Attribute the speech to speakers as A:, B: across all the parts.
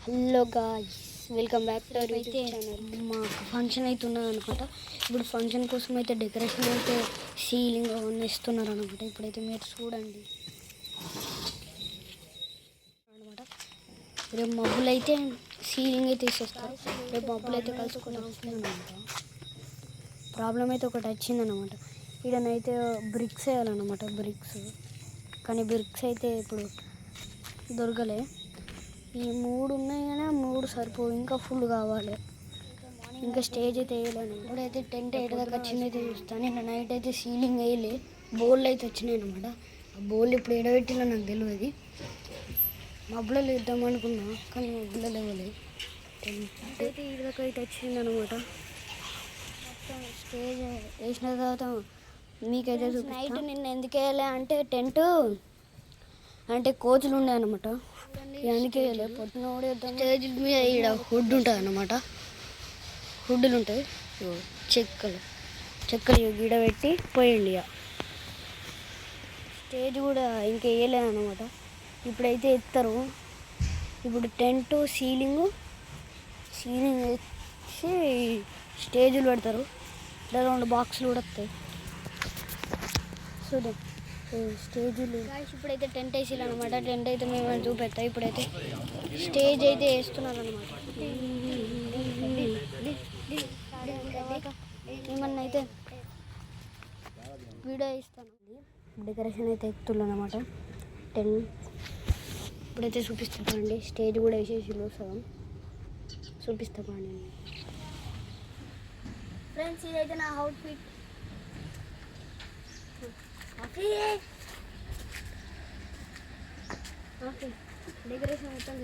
A: Hello guys, welcome back to our YouTube channel. మాకు function అయితే ఉన్నది అనమాట. ఇప్పుడు ఫంక్షన్ కోసం అయితే డెకరేషన్ అయితే సీలింగ్ అవన్నీ ఇస్తున్నారు అనమాట. ఇప్పుడైతే మీరు చూడండి అనమాట. రేపు మబ్బులు అయితే సీలింగ్ అయితే ఇస్తారు. రేపు మబ్బులు అయితే కలుసుకొని వస్తుందన్నమాట. ప్రాబ్లం అయితే ఒకటి వచ్చిందనమాట. ఈడనైతే బ్రిక్స్ వేయాలన్నమాట. కానీ బ్రిక్స్ అయితే ఇప్పుడు దొరకలే. ఈ 3 ఉన్నాయి కానీ 3 సరిపోవు, ఇంకా ఫుల్ కావాలి. ఇంకా స్టేజ్ అయితే వేయలేను. ఇప్పుడైతే టెంట్ ఎయిట్ దాకా వచ్చింది అయితే చూస్తాను. నిన్న నైట్ అయితే సీలింగ్ వేయలే, బోళ్ళు అయితే వచ్చినాయి అనమాట. ఆ బోళ్ళు ఇప్పుడు ఎడబెట్టిలో నాకు తెలియదు. మబ్బులలో వేద్దాం అనుకున్నా కానీ మబ్బులలో ఇవ్వలేదు. టెంట్ అయితే ఇటు దాకా అయితే వచ్చింది అనమాట. మొత్తం స్టేజ్ వేసిన తర్వాత మీకైతే నైట్ నిన్న ఎందుకు వేయలే అంటే టెంట్ అంటే కోచులు ఉండే అనమాట. అందుకే పొద్దున కూడా స్టేజ్ మీద ఇక్కడ హుడ్ ఉంటుంది అన్నమాట. హుడ్డులు ఉంటాయి, చెక్కలు గిడ పెట్టి పోయండి. ఇక స్టేజ్ కూడా ఇంకా వేయలేదు అనమాట. ఇప్పుడైతే ఎత్తారు. ఇప్పుడు టెంట్ సీలింగ్ వేసి స్టేజ్లు పెడతారు. ఇలా 2 బాక్సులు కూడా వస్తాయి. చూద్దాం స్టేజీలు. ఇప్పుడైతే టెంట్ వేసిల్లు అనమాట. టెంట్ అయితే మేము చూపెడతాం. ఇప్పుడైతే స్టేజ్ అయితే వేస్తున్నారు అనమాట. ఏమన్నా అయితే వీడియో ఇస్తాను. డెకరేషన్ అయితే ఎక్కుతున్నారు అనమాట. ఇప్పుడైతే చూపిస్తామండి. స్టేజ్ కూడా వేసేసిల్లు సగం. చూపిస్తామండి ఫ్రెండ్స్. ఇదైతే నా అవుట్ఫిట్. డెకరేషన్ మొత్తం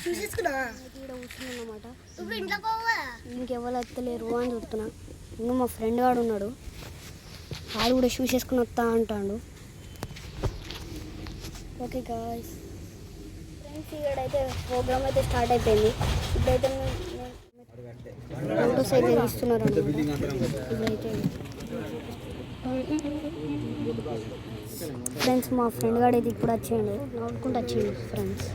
A: చూసేసుకున్నా ఇక్కడ కూర్చున్నానమాట. ఇంకెవరు వస్తలేరు అని చెప్తున్నా. ఇంకా మా ఫ్రెండ్ వాడు ఉన్నాడు, వాడు కూడా చూసేసుకుని వస్తా అంటాడు. ఓకే గాయ్స్, ఫ్రెండ్స్ ఇక్కడైతే ప్రోగ్రామ్ అయితే స్టార్ట్ అయిపోయింది. ఇప్పుడైతే ఫోటోస్ అయితే తీస్తున్నారు అనమాట. ఇప్పుడైతే ఫ్రెండ్స్ మా ఫ్రెండ్ గారు అయితే ఇప్పుడు వచ్చాడు, నవ్వుకుంటూ వచ్చిండు ఫ్రెండ్స్.